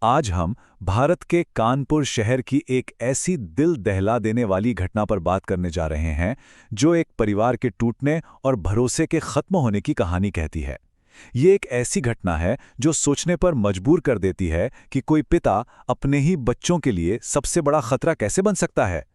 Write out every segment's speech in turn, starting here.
आज हम भारत के कानपुर शहर की एक ऐसी दिल दहला देने वाली घटना पर बात करने जा रहे हैं जो एक परिवार के टूटने और भरोसे के खत्म होने की कहानी कहती है। ये एक ऐसी घटना है जो सोचने पर मजबूर कर देती है कि कोई पिता अपने ही बच्चों के लिए सबसे बड़ा खतरा कैसे बन सकता है।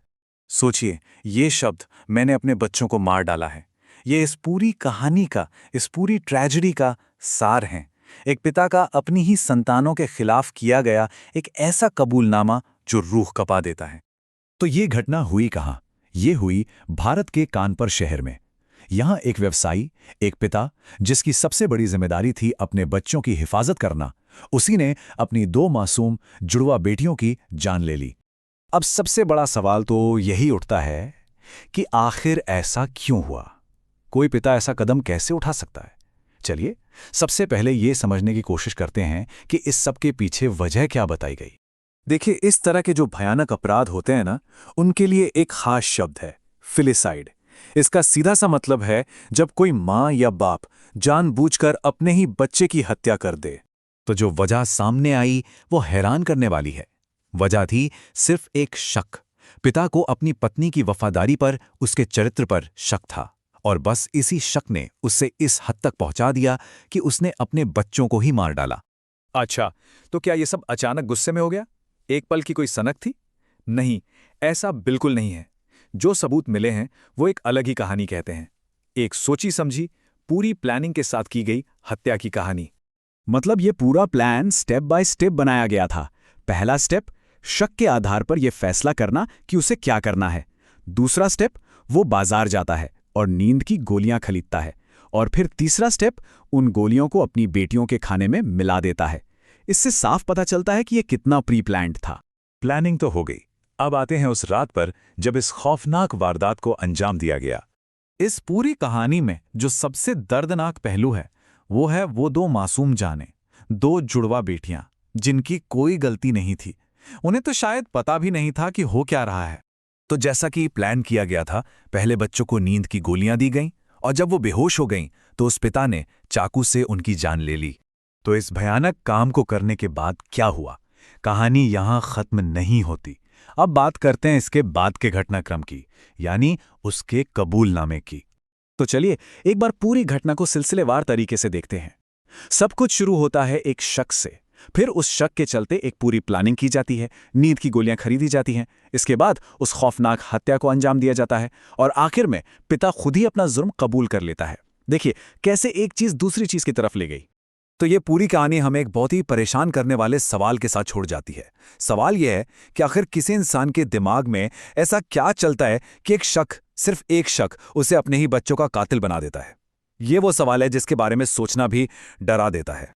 सोचिए, ये शब्द मैंने अपने बच्चों को मार डाला है। ये इस पूरी कहानी का, इस पूरी ट्रेजेडी का सार है। एक पिता का अपनी ही संतानों के खिलाफ किया गया एक ऐसा कबूलनामा जो रूह कपा देता है। तो ये घटना हुई कहाँ? ये हुई भारत के कानपुर शहर में। यहाँ एक व्यवसायी, एक पिता जिसकी सबसे बड़ी जिम्मेदारी थी अपने बच्चों की हिफाजत करना, उसी ने अपनी 2 मासूम जुड़वा बेटियों की जान ले ली। अब सबसे बड़ा सवाल तो यही उठता है कि आखिर ऐसा क्यों हुआ? कोई पिता ऐसा कदम कैसे उठा सकता है? चलिए, सबसे पहले ये समझने की कोशिश करते हैं कि इस सब के पीछे वजह क्या बताई गई। देखिए, इस तरह के जो भयानक अपराध होते हैं ना, उनके लिए एक खास शब्द है, फिलिसाइड। इसका सीधा सा मतलब है जब कोई माँ या बाप जानबूझकर अपने ही बच्चे की हत्या कर दे। तो जो वजह सामने आई वो हैरान करने वाली है। वजह थी सिर्फ एक शक। पिता को अपनी पत्नी की वफादारी पर, उसके चरित्र पर शक था, और बस इसी शक ने उससे इस हद तक पहुंचा दिया कि उसने अपने बच्चों को ही मार डाला। अच्छा, तो क्या ये सब अचानक गुस्से में हो गया? एक पल की कोई सनक थी? नहीं, ऐसा बिल्कुल नहीं है। जो सबूत मिले हैं वो एक अलग ही कहानी कहते हैं। एक सोची समझी, पूरी प्लानिंग के साथ की गई हत्या की कहानी। मतलब ये पूरा प्लान स्टेप बाय स्टेप बनाया गया था। पहला स्टेप, शक के आधार पर यह फैसला करना कि उसे क्या करना है। दूसरा स्टेप, वो बाजार जाता है और नींद की गोलियां खरीदता है। और फिर तीसरा स्टेप, उन गोलियों को अपनी बेटियों के खाने में मिला देता है। इससे साफ पता चलता है कि यह कितना प्री प्लान्ड था। प्लानिंग तो हो गई, अब आते हैं उस रात पर जब इस खौफनाक वारदात को अंजाम दिया गया। इस पूरी कहानी में जो सबसे दर्दनाक पहलू है वो है वो 2 मासूम जानें, 2 जुड़वा बेटियां जिनकी कोई गलती नहीं थी। उन्हें तो शायद पता भी नहीं था कि हो क्या रहा है। तो जैसा कि प्लान किया गया था, पहले बच्चों को नींद की गोलियां दी गईं और जब वो बेहोश हो गईं तो उस पिता ने चाकू से उनकी जान ले ली। तो इस भयानक काम को करने के बाद क्या हुआ? कहानी यहां खत्म नहीं होती। अब बात करते हैं इसके बाद के घटनाक्रम की, यानी उसके कबूलनामे की। तो चलिए एक बार पूरी घटना को सिलसिलेवार तरीके से देखते हैं। सब कुछ शुरू होता है एक शक से, फिर उस शक के चलते एक पूरी प्लानिंग की जाती है, नींद की गोलियां खरीदी जाती हैं, इसके बाद उस खौफनाक हत्या को अंजाम दिया जाता है और आखिर में पिता खुद ही अपना जुर्म कबूल कर लेता है। देखिए कैसे एक चीज दूसरी चीज की तरफ ले गई। तो ये पूरी कहानी हमें एक बहुत ही परेशान करने वाले सवाल के साथ छोड़ जाती है। सवाल यह है कि आखिर किसी इंसान के दिमाग में ऐसा क्या चलता है कि एक शक, सिर्फ एक शक, उसे अपने ही बच्चों का कातिल बना देता है। ये वो सवाल है जिसके बारे में सोचना भी डरा देता है।